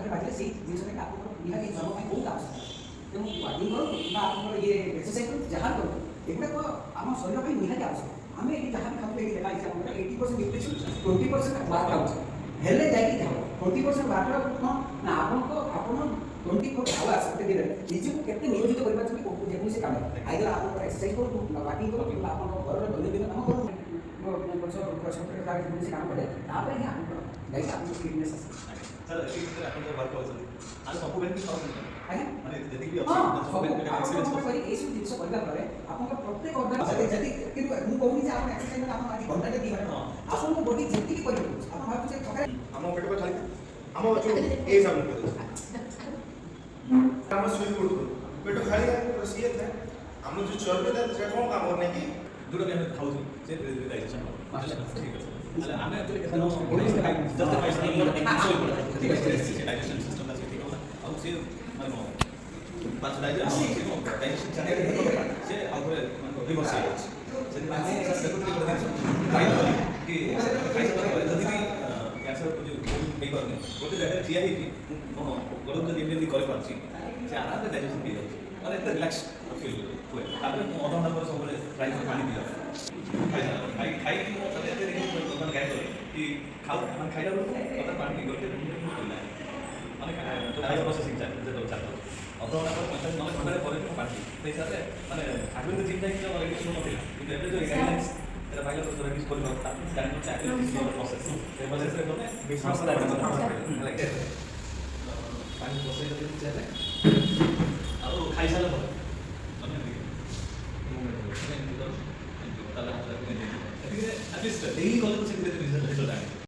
ପାଖରେ ବାଜିଲେ ସେଇ ଜିନିଷଟା ଆପଣଙ୍କର ନିହାତି ଜନ୍ମ ପାଇଁ ବହୁତ ଆବଶ୍ୟକ। ତେଣୁ ୱାକିଂ କରନ୍ତୁ କିମ୍ବା ଆପଣଙ୍କର ଇଏ ଏକ୍ସରସାଇଜ କରନ୍ତୁ ଯାହା କରନ୍ତୁ ଏଗୁଡ଼ାକ ଆମ ଶରୀର ପାଇଁ ନିହାତି ଆବଶ୍ୟକ। ଆମେ ଏଠି ଯାହା ବି ଖାଉଛୁ ଏଠି ଲେଖା ହେଇଛି ଆମର 80% ନ୍ୟୁଟ୍ରିସନ୍ 20% ୱାର୍କ ଆଉଟ୍ ହେଲେ ଯାଇକି ହେବ 20% ୱାର୍କ ଆଉଟ୍ କ'ଣ ନା ଆପଣ 24 ଆୱାର୍ସ ଗୋଟେ ଦିନରେ ନିଜକୁ କେତେ ନିୟୋଜିତ କରିପାରୁଛନ୍ତି ଯେକୌଣସି କାମ ଆଇଦର ଆପଣଙ୍କର ଏକ୍ସରସାଇଜ କରନ୍ତୁ କିମ୍ବା ୱାକିଂ କରନ୍ତୁ କିମ୍ବା ଆପଣଙ୍କ ଘରର ଦୈନନ୍ଦିନ କାମ କରନ୍ତୁ ଯେକୌଣସି କାମ କଲେ ତାପରେ ହିଁ ଆପଣଙ୍କର ଯାଇକି ଆପଣଙ୍କ ଫିଟନେସ୍ ଆସିବ। सर ये आपण जो वर्क होत आणि सब बेनिफिट पाउଛନ୍ତି ଆଜ୍ଞା ମାନେ ଯେତିକି ବି ଅଛି ସବୁ ବେନିଫିट एक्सपीरियंस କରି ଏଇ ସବୁ ଜିନିଷ କରିବା ପରେ ଆପଣଙ୍କ ପ୍ରତ୍ୟେକ ଅର୍ଗାନ ଯଦି କିନ୍ତୁ ମୁଁ କହୁନି ଯେ ଆପଣ ଏକ୍ସରସାଇଜ କଲେ ଆପଣ ଆଜି ଘଣ୍ଟାଟେ ଦି ଘଣ୍ଟା ଆପଣଙ୍କ ବଡି ଯେତିକି କରିପାରିବେ ଆପଣ ଭାବୁଛନ୍ତି ଥରେ ଆମ ପେଟ को खाली ଆମ जो ए सामने कर हम स्विच करतो पेट खाली है तो सीए था हम जो चर्बी था से कोन काम करने की जोटा भी हम खाउछु से डाइजेशन ठीक है अरे ଆମେ एक्चुअली କେତେ body just fight digestion system दा ठीक होला ଆଉ ସେ ମାନେ पांच डाइजेशन डाइजेशन चैनल से आउटरे ମାନେ रिवर्स है से माने सेक्रेटरी कर देछ फाइट कि फाइट कर जदी भी कैंसर को जो नहीं करने गोटे जगह ठिया ही गरम जदी एमडी कर पाछि से आराम से डाइजेशन भी जाय और एक रिलैक्स फील हुए तापर अधा घंटा पर सब ट्राई कर पानी दिया खाई खाई कि मो सते मन गाय कि खाओ मन खाइला पता पानी गोटे माने खाई प्रोसेसिंग चालू जे चालू अधा घंटा पर 45 मिनिट पर पानी से हिसाब से माने आगे तो जिम जाई तो अलग शुरू नथिला कि एबे जो गाइडलाइंस तेरा पाइला तो रेडिस कर सकता जानि तो आगे प्रोसेस ए वजह से कोने विश्वास लागे पानी प्रोसेस चले और खाई साला पर एटलिस्ट डेली कॉलेज से रिजल्ट